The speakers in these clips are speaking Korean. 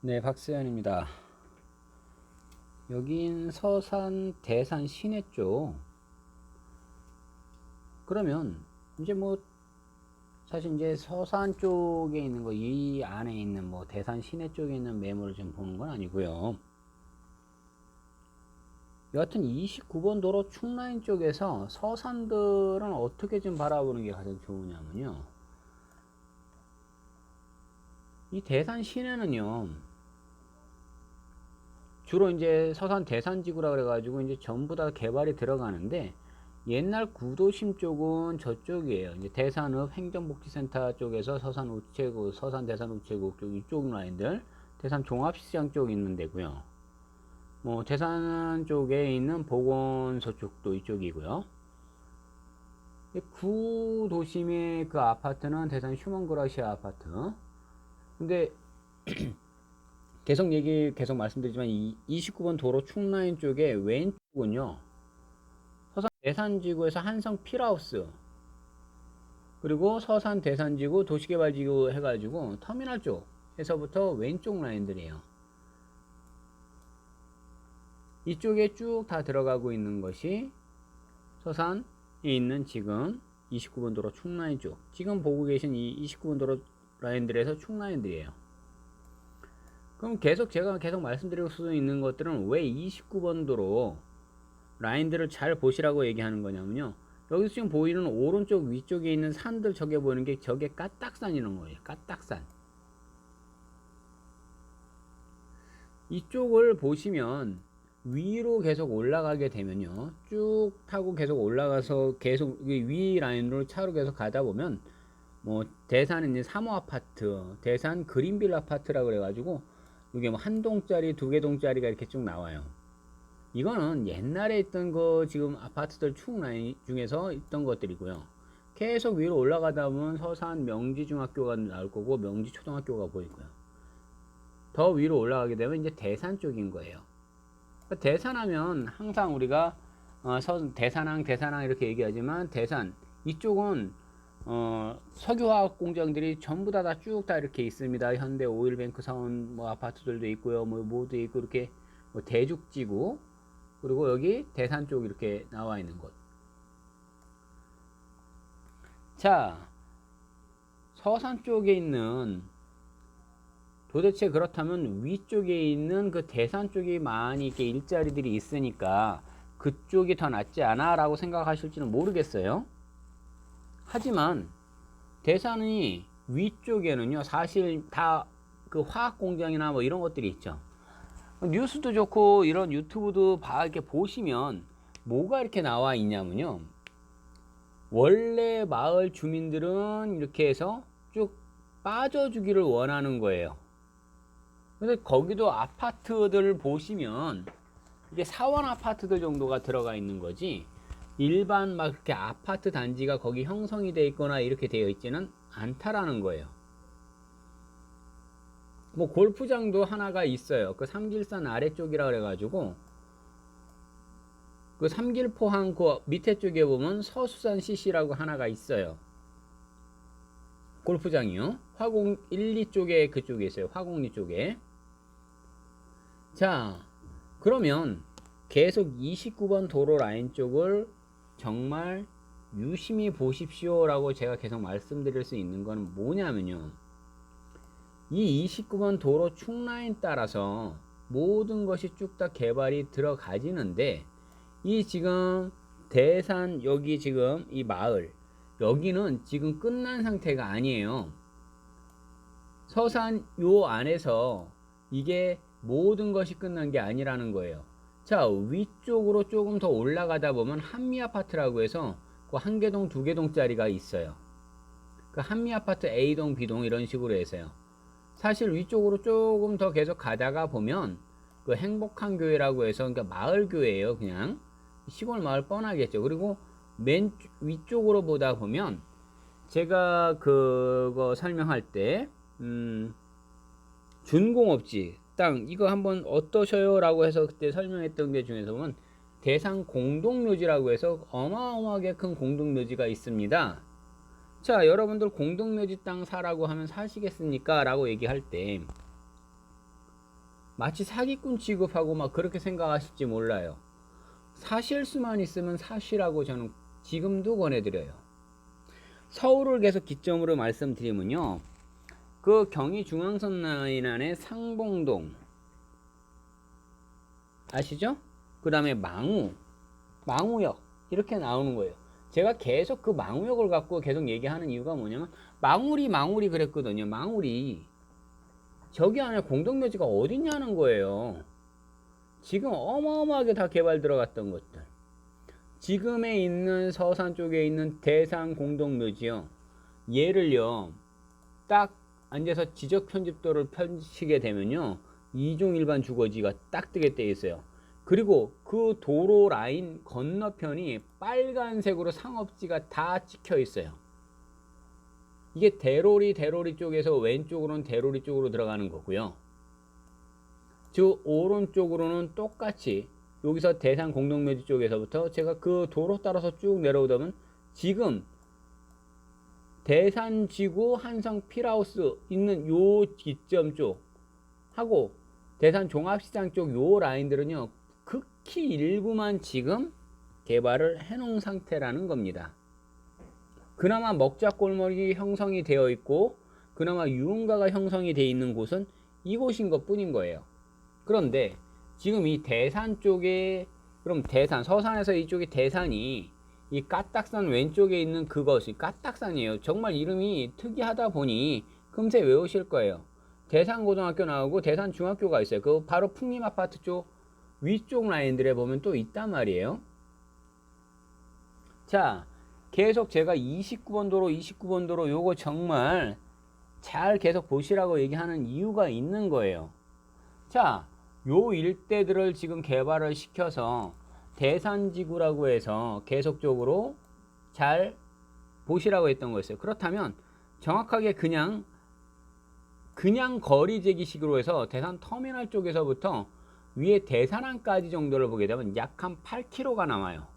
네, 박수현입니다. 여긴 서산, 대산, 시내 쪽. 그러면 이제 뭐 사실 이제 서산 쪽에 있는 거, 이 안에 있는 뭐 대산, 시내 쪽에 있는 매물을 좀 보는 건 아니고요. 여하튼 29번 도로 충라인 쪽에서 서산들은 어떻게 좀 바라보는 게 가장 좋으냐면요. 이 대산 시내는요. 주로 이제 서산 대산지구라 그래가지고 이제 전부 다 개발이 들어가는데 옛날 구도심 쪽은 저쪽이에요. 이제 대산읍 행정복지센터 쪽에서 서산 우체국, 서산 대산 우체국 쪽 이쪽 라인들, 대산 종합시장 쪽 있는 데고요. 뭐 대산 쪽에 있는 보건소 쪽도 이쪽이고요. 구도심의 그 아파트는 대산 휴먼그라시아 아파트. 근데 계속 말씀드리지만 이 29번 도로 충라인 쪽에 왼쪽은요. 서산 대산지구에서 한성 필하우스 그리고 서산 대산지구 도시개발지구 해가지고 터미널 쪽에서부터 왼쪽 라인들이에요. 이쪽에 쭉 다 들어가고 있는 것이 서산에 있는 지금 29번 도로 충라인 쪽, 지금 보고 계신 이 29번 도로 라인들에서 충라인들이에요. 그럼 제가 계속 말씀드릴 수 있는 것들은 왜 29번 도로 라인들을 잘 보시라고 얘기하는 거냐면요. 여기서 지금 보이는 오른쪽 위쪽에 있는 산들, 저게 보이는 게 저게 까딱산이라는 거예요. 까딱산. 이쪽을 보시면 위로 계속 올라가게 되면요. 쭉 타고 계속 올라가서 계속 위 라인으로 차로 계속 가다 보면 뭐 대산은 이제 3호 아파트, 대산 그린빌 아파트라고 그래가지고 이게 뭐 한 동짜리, 두 개 동짜리가 이렇게 쭉 나와요. 이거는 옛날에 있던 거 지금 아파트들 축 라인 중에서 있던 것들이고요. 계속 위로 올라가다 보면 서산 명지중학교가 나올 거고 명지초등학교가 보이고요. 더 위로 올라가게 되면 이제 대산 쪽인 거예요. 대산하면 항상 우리가 대산항 이렇게 얘기하지만 대산 이쪽은 석유화학 공장들이 전부 다 쭉 다 이렇게 있습니다. 현대 오일뱅크 사원 뭐 아파트들도 있고요. 뭐 모두 있고 이렇게 뭐 대죽지구 그리고 여기 대산 쪽 이렇게 나와 있는 곳. 자, 서산 쪽에 있는 도대체 그렇다면 위쪽에 있는 그 대산 쪽이 많이 이렇게 일자리들이 있으니까 그쪽이 더 낫지 않아? 라고 생각하실지는 모르겠어요. 하지만 대산이 위쪽에는요, 사실 다 그 화학 공장이나 뭐 이런 것들이 있죠. 뉴스도 좋고 이런 유튜브도 이렇게 보시면 뭐가 이렇게 나와 있냐면요. 원래 마을 주민들은 이렇게 해서 쭉 빠져주기를 원하는 거예요. 근데 거기도 아파트들을 보시면 이게 사원 아파트들 정도가 들어가 있는 거지 일반 막 그렇게 아파트 단지가 거기 형성이 돼 있거나 이렇게 되어 있지는 않다라는 거예요. 뭐 골프장도 하나가 있어요. 그 삼길산 아래쪽이라 그래가지고 그 삼길포항 그 밑에 쪽에 보면 서수산 CC라고 하나가 있어요. 골프장이요. 화공 1, 2쪽에 그쪽에 있어요. 화공리 쪽에. 자, 그러면 계속 29번 도로 라인 쪽을 정말 유심히 보십시오 라고 제가 계속 말씀드릴 수 있는 건 뭐냐면요. 이 29번 도로 축라인 따라서 모든 것이 쭉 다 개발이 들어가지는데 이 지금 대산 여기 지금 이 마을 여기는 지금 끝난 상태가 아니에요. 서산 요 안에서 이게 모든 것이 끝난 게 아니라는 거예요. 자, 위쪽으로 조금 더 올라가다 보면 한미아파트라고 해서 그 한 개동 두 개동짜리가 있어요. 그 한미아파트 A동 B동 이런 식으로 해서요. 사실 위쪽으로 조금 더 계속 가다가 보면 그 행복한 교회라고 해서 그러니까 마을 교회예요. 그냥 시골 마을 뻔하겠죠. 그리고 맨 위쪽으로 보다 보면 제가 그거 설명할 때 준공업지 땅 이거 한번 어떠셔요? 라고 해서 그때 설명했던 게 중에서 보면 대상 공동묘지라고 해서 어마어마하게 큰 공동묘지가 있습니다. 자, 여러분들 공동묘지 땅 사라고 하면 사시겠습니까? 라고 얘기할 때 마치 사기꾼 취급하고 막 그렇게 생각하실지 몰라요. 사실 수만 있으면 사시라고 저는 지금도 권해드려요. 서울을 계속 기점으로 말씀드리면요, 그 경의중앙선 라인 안에 상봉동 아시죠? 그 다음에 망우역 이렇게 나오는 거예요. 제가 계속 그 망우역을 갖고 계속 얘기하는 이유가 뭐냐면, 망우리 그랬거든요. 망우리. 저기 안에 공동묘지가 어딨냐는 거예요. 지금 어마어마하게 다 개발 들어갔던 것들. 지금에 있는 서산 쪽에 있는 대산 공동묘지요, 얘를요 딱 앉아서 지적 편집도를 펼치게 되면요, 이종 일반 주거지가 딱 뜨게 돼 있어요. 그리고 그 도로 라인 건너편이 빨간색으로 상업지가 다 찍혀 있어요. 이게 대로리 쪽에서 왼쪽으로는 대로리 쪽으로 들어가는 거고요. 저 오른쪽으로는 똑같이 여기서 대산 공동묘지 쪽에서부터 제가 그 도로 따라서 쭉 내려오다 보면 지금 대산지구 한성 필하우스 있는 요 지점 쪽 하고 대산 종합시장 쪽 요 라인들은요, 극히 일부만 지금 개발을 해놓은 상태라는 겁니다. 그나마 먹자골목이 형성이 되어 있고 그나마 유흥가가 형성이 되어 있는 곳은 이곳인 것 뿐인 거예요. 그런데 지금 이 대산 쪽에, 그럼 대산, 서산에서 이쪽이 대산이 이 까딱산 왼쪽에 있는 그것이 까딱산이에요. 정말 이름이 특이하다 보니 금세 외우실 거예요. 대산고등학교 나오고 대산중학교가 있어요. 그 바로 풍림아파트 쪽 위쪽 라인들에 보면 또 있단 말이에요. 자, 계속 제가 29번 도로 요거 정말 잘 계속 보시라고 얘기하는 이유가 있는 거예요. 자, 요 일대들을 지금 개발을 시켜서 대산지구라고 해서 계속적으로 잘 보시라고 했던 거였어요. 그렇다면 정확하게 그냥 거리 재기식으로 해서 대산 터미널 쪽에서부터 위에 대산항까지 정도를 보게 되면 약 한 8km가 남아요.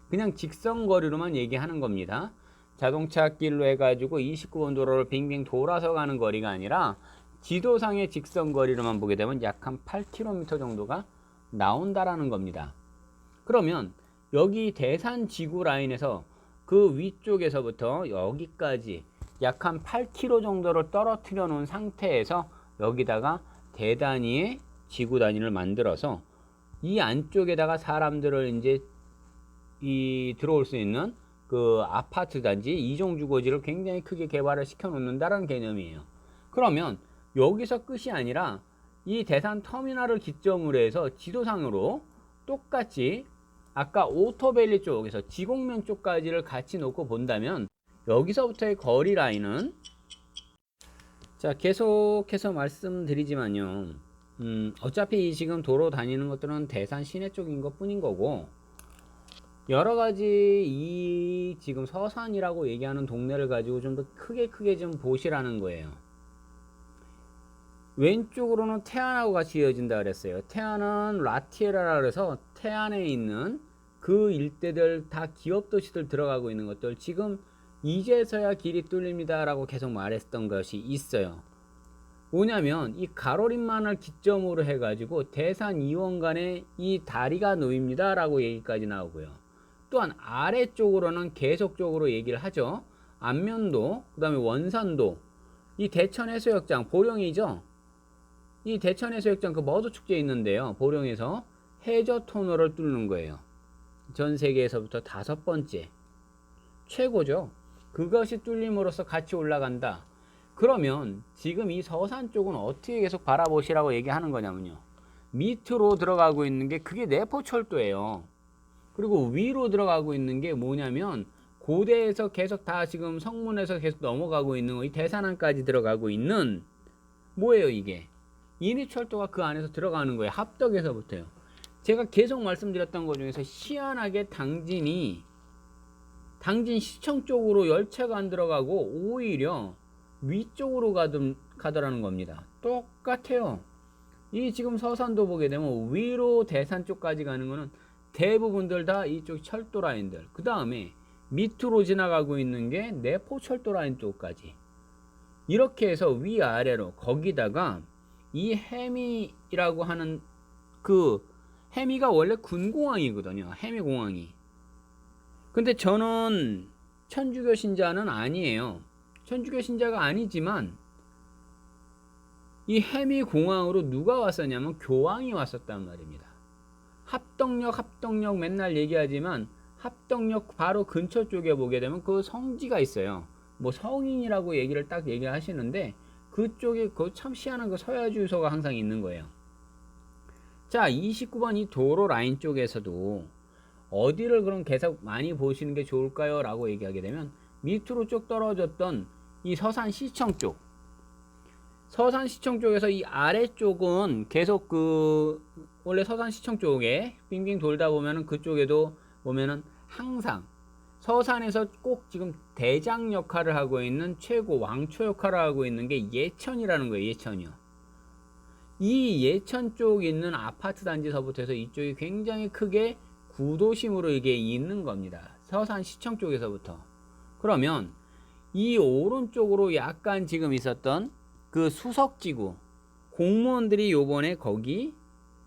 그냥 직선 거리로만 얘기하는 겁니다. 자동차 길로 해가지고 29번 도로를 빙빙 돌아서 가는 거리가 아니라 지도상의 직선 거리로만 보게 되면 약 한 8km 정도가 나온다라는 겁니다. 그러면 여기 대산 지구 라인에서 그 위쪽에서부터 여기까지 약 한 8km 정도를 떨어뜨려 놓은 상태에서 여기다가 대단위의 지구 단위를 만들어서 이 안쪽에다가 사람들을 이제 들어올 수 있는 그 아파트 단지, 이종 주거지를 굉장히 크게 개발을 시켜 놓는다는 개념이에요. 그러면 여기서 끝이 아니라 이 대산 터미널을 기점으로 해서 지도상으로 똑같이 아까 오토밸리 쪽에서 지곡면 쪽까지를 같이 놓고 본다면 여기서부터의 거리 라인은, 자, 계속해서 말씀드리지만요, 어차피 지금 도로 다니는 것들은 대산 시내 쪽인 것 뿐인 거고, 여러 가지 이 지금 서산이라고 얘기하는 동네를 가지고 좀 더 크게 좀 보시라는 거예요. 왼쪽으로는 태안하고 같이 이어진다 그랬어요. 태안은 라티에라라 그래서 태안에 있는 그 일대들 다 기업 도시들 들어가고 있는 것들, 지금 이제서야 길이 뚫립니다 라고 계속 말했던 것이 있어요. 뭐냐면 이 가로림만을 기점으로 해가지고 대산 이원 간에 이 다리가 놓입니다 라고 얘기까지 나오고요. 또한 아래쪽으로는 계속적으로 얘기를 하죠. 안면도, 그 다음에 원산도, 이 대천해수욕장 보령이죠. 이 대천해수욕장 그 머드축제 있는데요, 보령에서 해저 터널을 뚫는 거예요. 전 세계에서부터 5번째 최고죠. 그것이 뚫림으로써 같이 올라간다. 그러면 지금 이 서산 쪽은 어떻게 계속 바라보시라고 얘기하는 거냐면요, 밑으로 들어가고 있는 게 그게 내포철도예요. 그리고 위로 들어가고 있는 게 뭐냐면 고대에서 계속 다 지금 성문에서 계속 넘어가고 있는 이 대산항까지 들어가고 있는 뭐예요, 이게 인위철도가 그 안에서 들어가는 거예요. 합덕에서부터요. 제가 계속 말씀드렸던 것 중에서 희한하게 당진 시청 쪽으로 열차가 안 들어가고 오히려 위쪽으로 가더라는 겁니다. 똑같아요. 이 지금 서산도 보게 되면 위로 대산 쪽까지 가는 거는 대부분들 다 이쪽 철도 라인들, 그 다음에 밑으로 지나가고 있는 게 내포 철도 라인 쪽까지, 이렇게 해서 위아래로, 거기다가 이 해미라고 하는 그 해미가 원래 군공항이거든요. 해미공항이. 근데 저는 천주교 신자는 아니에요. 천주교 신자가 아니지만 이 해미공항으로 누가 왔었냐면 교황이 왔었단 말입니다. 합덕역 맨날 얘기하지만 합덕역 바로 근처 쪽에 보게 되면 그 성지가 있어요. 뭐 성인이라고 얘기를 딱 얘기하시는데 그쪽에 그 참 희한한 그 서야 주소가 항상 있는 거예요. 자, 29번 이 도로 라인 쪽에서도 어디를 그럼 계속 많이 보시는 게 좋을까요? 라고 얘기하게 되면 밑으로 쭉 떨어졌던 이 서산시청 쪽, 서산시청 쪽에서 이 아래쪽은 계속 그 원래 서산시청 쪽에 빙빙 돌다 보면은 그쪽에도 보면은 항상 서산에서 꼭 지금 대장 역할을 하고 있는 최고 왕초 역할을 하고 있는 게 예천이라는 거예요. 예천이요. 이 예천 쪽 있는 아파트 단지서부터 해서 이쪽이 굉장히 크게 구도심으로 이게 있는 겁니다. 서산시청 쪽에서부터. 그러면 이 오른쪽으로 약간 지금 있었던 그 수석지구 공무원들이 요번에 거기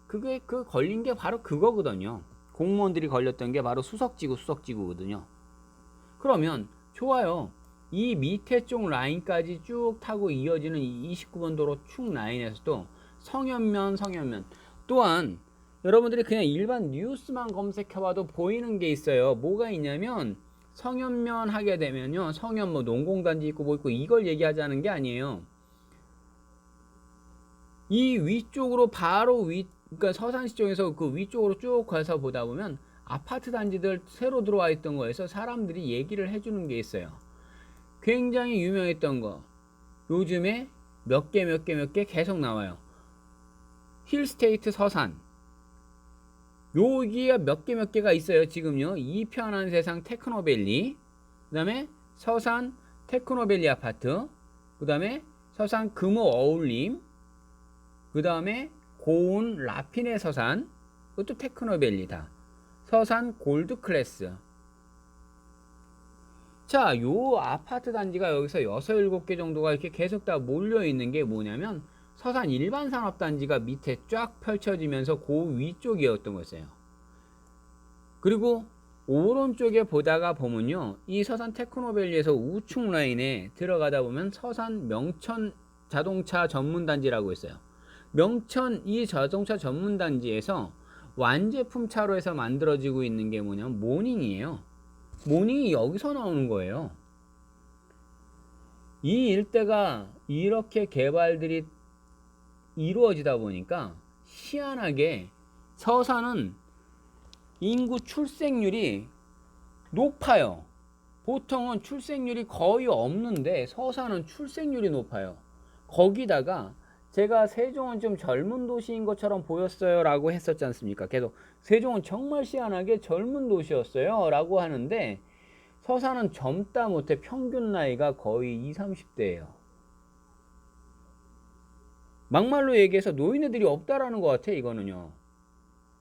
그게 그 걸린 게 바로 그거거든요. 공무원들이 걸렸던 게 바로 수석지구거든요. 그러면 좋아요. 이 밑에 쪽 라인까지 쭉 타고 이어지는 이 29번 도로 축 라인에서도 성현면 또한 여러분들이 그냥 일반 뉴스만 검색해봐도 보이는 게 있어요. 뭐가 있냐면 성현면 하게 되면요, 성현 뭐 농공단지 있고 뭐 있고 이걸 얘기하자는 게 아니에요. 이 위쪽으로 바로 그러니까 서산시 쪽에서 그 위쪽으로 쭉 가서 보다 보면 아파트 단지들 새로 들어와 있던 거에서 사람들이 얘기를 해주는 게 있어요. 굉장히 유명했던 거 요즘에 몇 개 계속 나와요. 힐스테이트 서산, 여기가 몇 개가 있어요. 지금요, 이편한 세상 테크노밸리, 그 다음에 서산 테크노밸리 아파트, 그 다음에 서산 금호 어울림, 그 다음에 고운 라피네 서산, 그것도 테크노밸리다. 서산 골드 클래스. 자, 요 아파트 단지가 여기서 6, 7개 정도가 이렇게 계속 다 몰려 있는 게 뭐냐면 서산 일반 산업 단지가 밑에 쫙 펼쳐지면서 그 위쪽이었던 거였어요. 그리고 오른쪽에 보다가 보면요, 이 서산 테크노밸리에서 우측 라인에 들어가다 보면 서산 명천 자동차 전문 단지라고 있어요. 명천 이 자동차 전문 단지에서 완제품 차로에서 만들어지고 있는 게 뭐냐면 모닝이에요. 모닝이 여기서 나오는 거예요. 이 일대가 이렇게 개발들이 이루어지다 보니까 희한하게 서산은 인구 출생률이 높아요. 보통은 출생률이 거의 없는데 서산은 출생률이 높아요. 거기다가 제가 세종은 좀 젊은 도시인 것처럼 보였어요 라고 했었지 않습니까? 계속 세종은 정말 희한하게 젊은 도시였어요 라고 하는데 서산은 젊다 못해 평균 나이가 거의 20, 30대예요. 막말로 얘기해서 노인네들이 없다라는 것 같아. 이거는요.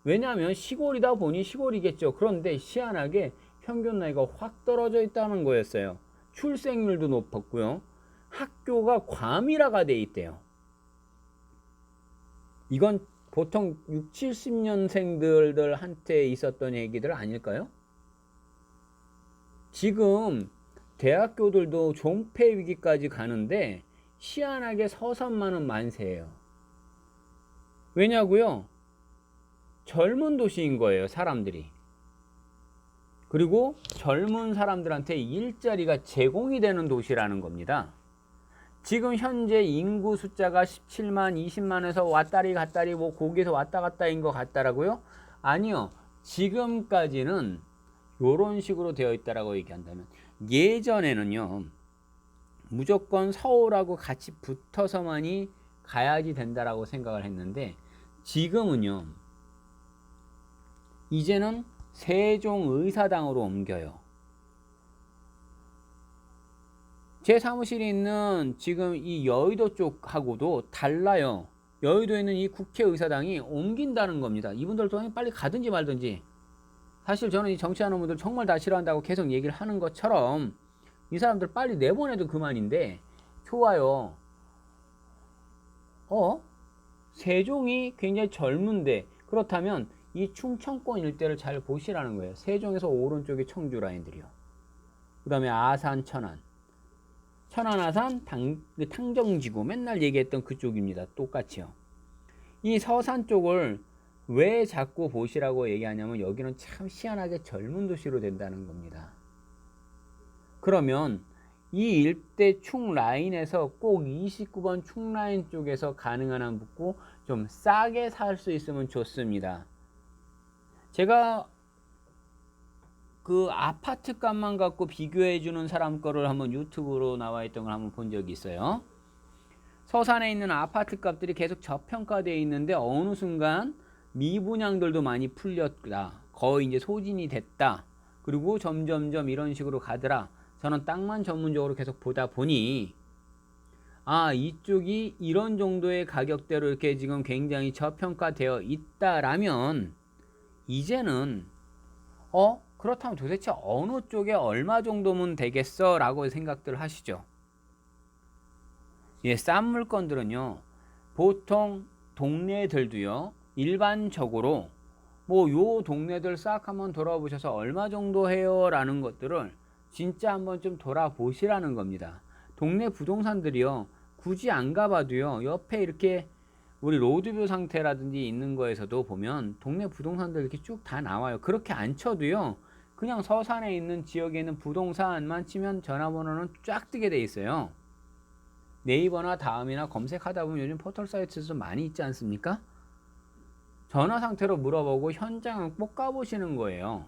왜냐하면 시골이다 보니 시골이겠죠. 그런데 희한하게 평균 나이가 확 떨어져 있다는 거였어요. 출생률도 높았고요. 학교가 과밀화가 돼 있대요. 이건 보통 6, 70년생들한테 있었던 얘기들 아닐까요? 지금 대학교들도 존폐 위기까지 가는데 희한하게 서산만은 만세예요. 왜냐고요? 젊은 도시인 거예요, 사람들이. 그리고 젊은 사람들한테 일자리가 제공이 되는 도시라는 겁니다. 지금 현재 인구 숫자가 17만, 20만에서 왔다리 갔다리 뭐 거기서 왔다 갔다인 것 같다라고요? 아니요. 지금까지는 요런 식으로 되어 있다라고 얘기한다면 예전에는요, 무조건 서울하고 같이 붙어서만이 가야지 된다라고 생각을 했는데 지금은요, 이제는 세종의사당으로 옮겨요. 제 사무실이 있는 지금 이 여의도 쪽하고도 달라요. 여의도에 있는 이 국회의사당이 옮긴다는 겁니다. 이분들도 빨리 가든지 말든지. 사실 저는 이 정치하는 분들 정말 다 싫어한다고 계속 얘기를 하는 것처럼 이 사람들 빨리 내보내도 그만인데 좋아요. 세종이 굉장히 젊은데, 그렇다면 이 충청권 일대를 잘 보시라는 거예요. 세종에서 오른쪽에 청주 라인들이요. 그 다음에 아산, 천안. 천안, 아산, 탕정지구 맨날 얘기했던 그쪽입니다. 똑같이요. 이 서산 쪽을 왜 자꾸 보시라고 얘기하냐면 여기는 참 희한하게 젊은 도시로 된다는 겁니다. 그러면 이 일대 충 라인에서 꼭 29번 충 라인 쪽에서 가능한 한 붙고 좀 싸게 살 수 있으면 좋습니다. 제가 그 아파트 값만 갖고 비교해 주는 사람 거를 한번 유튜브로 나와 있던 걸 한번 본 적이 있어요. 서산에 있는 아파트 값들이 계속 저평가되어 있는데 어느 순간 미분양들도 많이 풀렸다. 거의 이제 소진이 됐다. 그리고 점점점 이런 식으로 가더라. 저는 땅만 전문적으로 계속 보다 보니 이쪽이 이런 정도의 가격대로 이렇게 지금 굉장히 저평가되어 있다라면 이제는 그렇다면 도대체 어느 쪽에 얼마 정도면 되겠어? 라고 생각들 하시죠. 싼 물건들은요, 보통 동네들도요, 일반적으로 요 동네들 싹 한번 돌아보셔서 얼마 정도 해요? 라는 것들을 진짜 한번 좀 돌아보시라는 겁니다. 동네 부동산들이요, 굳이 안 가봐도요, 옆에 이렇게 우리 로드뷰 상태라든지 있는 거에서도 보면 동네 부동산들 이렇게 쭉 다 나와요. 그렇게 안 쳐도요, 그냥 서산에 있는 지역에 있는 부동산만 치면 전화번호는 쫙 뜨게 돼 있어요. 네이버나 다음이나 검색하다 보면 요즘 포털 사이트에서 많이 있지 않습니까? 전화 상태로 물어보고 현장을 꼭 가보시는 거예요.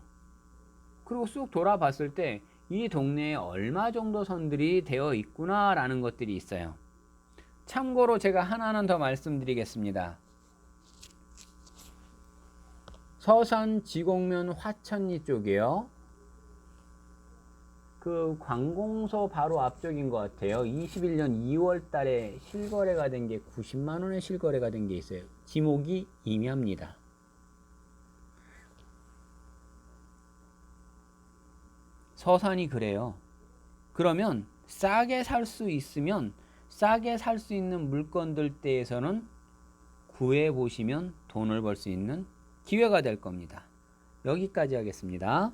그리고 쑥 돌아봤을 때 이 동네에 얼마 정도 선들이 되어 있구나 라는 것들이 있어요. 참고로 제가 하나는 더 말씀드리겠습니다. 서산 지곡면 화천리 쪽이요. 그 관공서 바로 앞쪽인 것 같아요. 21년 2월 달에 실거래가 된 게 90만 원에 실거래가 된 게 있어요. 지목이 임야입니다. 서산이 그래요. 그러면 싸게 살 수 있으면 싸게 살 수 있는 물건들 대해서는 구해 보시면 돈을 벌 수 있는 기회가 될 겁니다. 여기까지 하겠습니다.